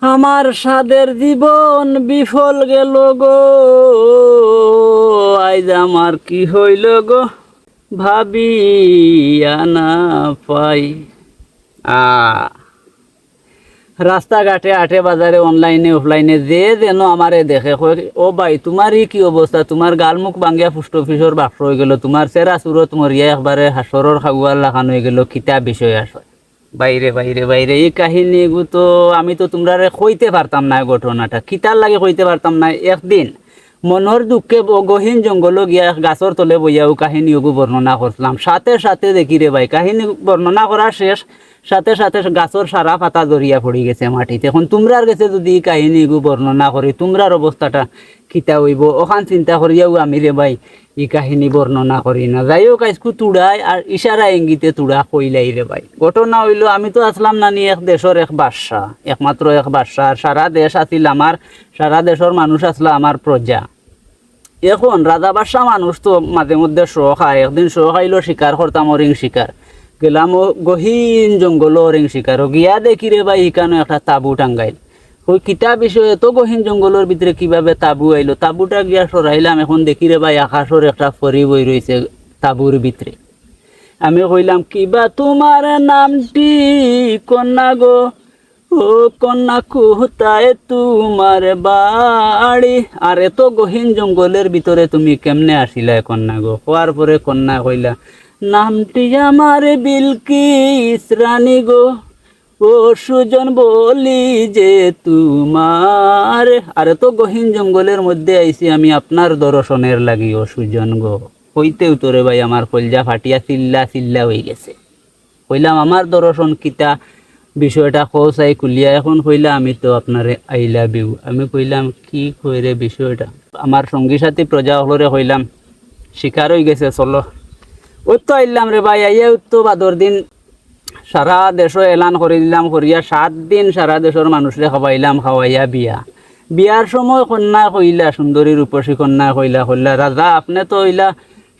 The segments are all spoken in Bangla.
আমার সাদের জীবন বিফল গেল গো, আজ আমার কি হইল গো, ভাবিয়া না পাই। রাস্তাঘাটে আটে বাজারে অনলাইনে অফলাইনে যে যেন আমারে দেখে কয়, ও ভাই তোমারই কি অবস্থা, তোমার গাল মুখ ভাঙ্গিয়া পোস্ট অফিসর বাক্স হয়ে গেল, তোমার চেরা চুরত মরিয়া একবারে হাসরের খাগুয়ার লাখান হয়ে গেল, কিতা বিষয় আসে। বাইরে বাইরে বাইরে এই কাহিনী তো আমি তো তোমরা কইতে পারতাম না, ঘটনাটা কিতার লাগে কইতে পারতাম না। একদিন মনোর দুঃখে গহীন জঙ্গল গিয়া গাছর তলে বইয়াও কাহিনী বর্ণনা করলাম, সাথে সাথে দেখি রে ভাই কাহিনী বর্ণনা করা শেষ, সাথে সাথে গাছর সারা পাতা জড়িয়া পড়ে গেছে মাটিতে। এখন তোমরার গেছে যদি কাহিনী বর্ণনা করি তোমরার অবস্থাটা কিতা হইব, ওখান চিন্তা করিয়াও আমি রে ভাই এই কাহিনী বর্ণনা করি না। যাই হোক আজকু তুড়াই আর ইশারা ইঙ্গিতে তুড়া কইলাই রে ভাই। ঘটনা হইল আমি তো আসলাম নানি এক দেশের এক বাদশা, একমাত্র এক বাদশা, আর সারা দেশ আছিল আমার, সারা দেশের মানুষ আসলো আমার প্রজা। এখন রাজা বাদশা মানুষ তো মাঝে মধ্যে শো খায়, একদিন শো খাইলো শিকার করতাম, অরিং শিকার গেলাম ও গহীন জঙ্গল অরিং শিকার গিয়া দেখি রে ভাই ইকানো একটা তাবু টাঙ্গাইল। ওই কিতা বিষয়ে তো গহীন জঙ্গলের ভিতরে কিভাবে তাবু আইলো, তাবুটা গিয়া সরাইলাম, এখন দেখি রে ভাই আকাশের একটা ফরি বই রয়েছে তাবুর ভিতরে। আমি কইলাম কিবা তোমার নামটি কন্যা গো, ও কন্যা কোথায় তোমার বাড়ি, আর এত গহীন জঙ্গলের ভিতরে তুমি কেমনে আসিলা কন্যা গো। হওয়ার পরে কন্যা কইলা নামটি আমার বিলকিস রানী গো, ও সুজন বলি যে তোমার, আর এত গহীন জঙ্গলের মধ্যে আইছি আমি আপনার দর্শনের লাগি ও সুজন গো। হইতে উতরে ভাই আমার কলজা ফাটিয়া চিল্লা চিল্লা হয়ে গেছে। কইলাম আমার দর্শন কিতা, বিষয়টা খোঁচাই কুলিয়া এখন কইলা আমি তো আপনারে আই লাভ ইউ। আমি কইলাম কি কইরে বিষয়টা, আমার সঙ্গী সাথী প্রজা হলরে কইলাম শিকার হয়ে গেছে চলো। ওই তো আইলাম রে ভাই, আইয়া তো বাদর দিন সারা দেশ এলান করে দিলাম, করিয়া 7 দিন সারা দেশের মানুষরে খাওয়াইলাম, খাওয়াইয়া বিয়া। বিয়ার সময় কন্যা কইলা, সুন্দরী রূপসী কন্যা কইলা কইলা রাজা আপনি তো হইলা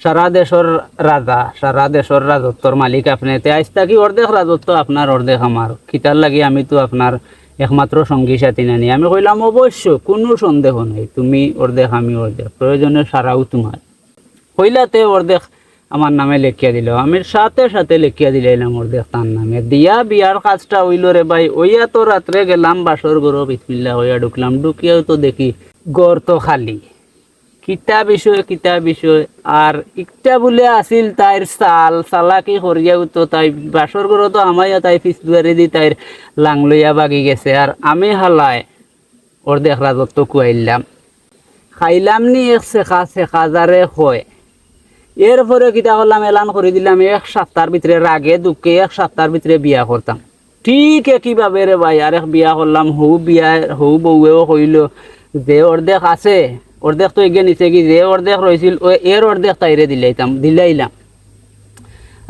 সারা দেশের রাজা, সারা দেশের রাজত্বর মালিক আপনি, তে আজ থাকি অর্ধেক রাজত্ব আপনার অর্ধেক আমার, কিতার লাগি আমি তো আপনার একমাত্র সঙ্গী সাথী নানি। আমি কইলাম অবশ্য কোনো সন্দেহ নাই, তুমি অর্ধেক আমি অর্ধেক, প্রয়োজনে সারাও তোমার। কইলাতে অর্ধেক আমার নামে লেখিয়া দিল, আমি সাথে সাথে লেখিয়া দিলাম অর্ধেক তার নামে দিয়া। বিয়ার কাজটা হইল রে ভাই, ওইয়া তো রাত্রে গেলাম বাসর ঘর, বিসমিল্লাহ হইয়া ঢুকলাম, ঢুকিয়াও তো দেখি ঘর তো খালি। কিতা বিষয় কিতা বিষয়, আর একটা বলে আসিল তাইর চাল চালাকি করিয়াও তো তাই বাসর ঘর তো আমাইয়া তাই পিছ দুয়ারে দি তাইর লাং লইয়া বাগি গেছে, আর আমি হালায় অর্ধেক রাজত্ব কুয়াইলাম। খাইলাম নি এক শেখা শেখা যারে হয়। এরপরে কিতা করলাম, এলান করে দিলাম 1 সপ্তাহের ভিতরে, রাগে দুঃখে 1 সপ্তাহের ভিতরে বিয়া করতাম। ঠিক একইভাবে রে ভাই আরেক বিয়া করলাম, হৌ বউয়েও কইল যে অর্ধেক আছে, অর্ধেক তো এগিয়ে নিচে কি, যে অর্ধেক রয়েছিল এর অর্ধেক তাইরে দিলাইলাম।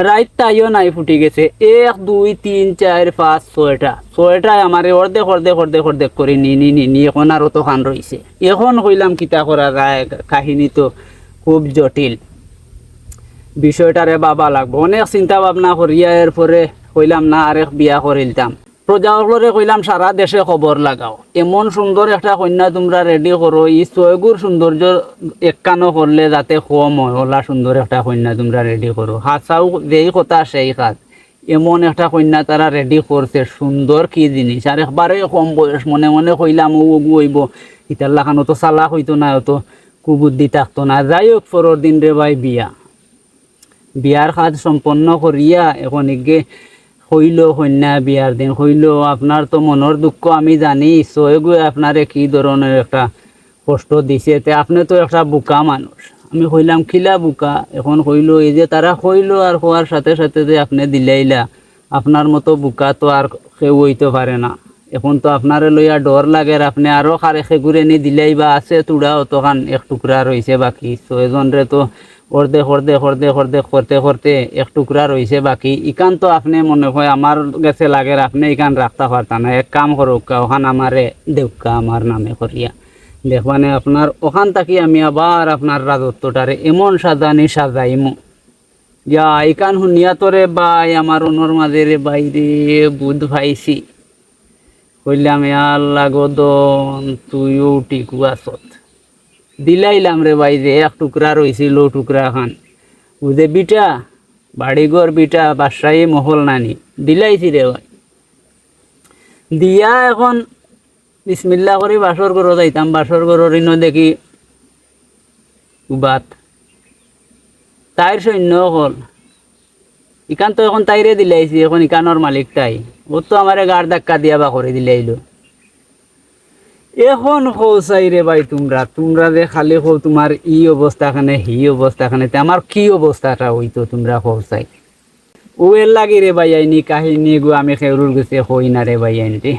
রাইত তাইও নাই ফুটি গেছে, 1 2 3 4 5 6টা আমার অর্ধেক অর্ধেক অর্ধেক অর্ধেক করে নি এখন আর তো খান রয়েছে। এখন কইলাম কিতা করা যায়, কাহিনী তো খুব জটিল, বিষয়টারে বাবা লাগবো। অনেক চিন্তা ভাবনা করিয়া এরপরে কইলাম না আরেক বিয়া করিলতাম। প্রজাসকলরে কইলাম সারা দেশে খবর লাগাও, এমন সুন্দর একটা কন্যা তোমরা রেডি করো, ই 6 গুণ সৌন্দর্য একানো করলে যাতে কম হয়, ওলা সুন্দর একটা কন্যা তোমরা রেডি করো। হাসাও যেই কথা সেই কাজ, এমন একটা কন্যা তারা রেডি করছে, সুন্দর কি জিনিস, আর একবারে কম বয়স। মনে মনে কইলাম ও হইব, ইতার লাখানো তো চালাক হইতো না, অত কুবুদ্ধি থাকতো না। যাই হোক পরের দিন রে ভাই বিয়া, বিয়ার কাজ সম্পন্ন করিয়া এখন এগে হইল কন্যা, বিয়ার দিন হইল। আপনার তো মনের দুঃখ আমি জানি, সয়গুয়ে আপনারে কি ধরনের একটা কষ্ট দিছে, তে আপনি তো একটা বোকা মানুষ। আমি কইলাম খিলা বোকা, এখন কইল এই যে তারা কইল আর হওয়ার সাথে সাথে যে আপনি দিলাইলা, আপনার মতো বোকা তো আর কেউ হইতে পারে না। এখন তো আপনারে লইয়া ডর লাগে, আপনি আরো খারে খেগুরে নি দিলাই বা আছে তুড়া অতখান 1 টুকরা রয়েছে বাকি, 6 জনরে তো অর্ধেক অর্ধেক অর্ধেক অর্ধেক করতে করতে 1 টুকরা রয়েছে বাকি। ইকান তো আপনি মনে হয় আমার কাছে লাগে আপনি ইকান রাখতে পারতা না, এক কাম করুক ওখান আমারে দেউকা আমার নামে করিয়া দেখবানে, আপনার ওখান থাকি আমি আবার আপনার রাজত্বটারে এমন সাজাইমু যা ইকান শুনিয়া তোরে ভাই আমার অনর মাঝে রে বাইরে বুধ ভাইছি। কইলাম এ আল্লাহ গদন তুইও টিকু আসত দিলাইলাম রে ভাই যে এক টুকরা রইছিল টুকরা খান বুঝে বিটা বাড়িঘর বিটা বাসায়ী মহল নানি দিলাইছি রে ভাই দিয়া এখন বিসমিল্লা করে বাসর ঘর যাইতাম বাসর ঘরের ইনো দেখি উবাত তাইর সৈন্য হল ইকান তো এখন তাইরে দিলাইছি এখন ইকানোর মালিক তাই ও তো আমারে গাড় ধাক্কা দিয়া বা করে দিলাইলো এখন চাই রে ভাই তোমরা যে খালি হো তোমার ই অবস্থাখানে হি অবস্থাখানে আমার কি অবস্থাটা হইতো তোমরা চাই ও এর লাগি রে ভাই আইনি কাহিনী গো আমি খেউরুর গেছে হই না রে ভাই আইনি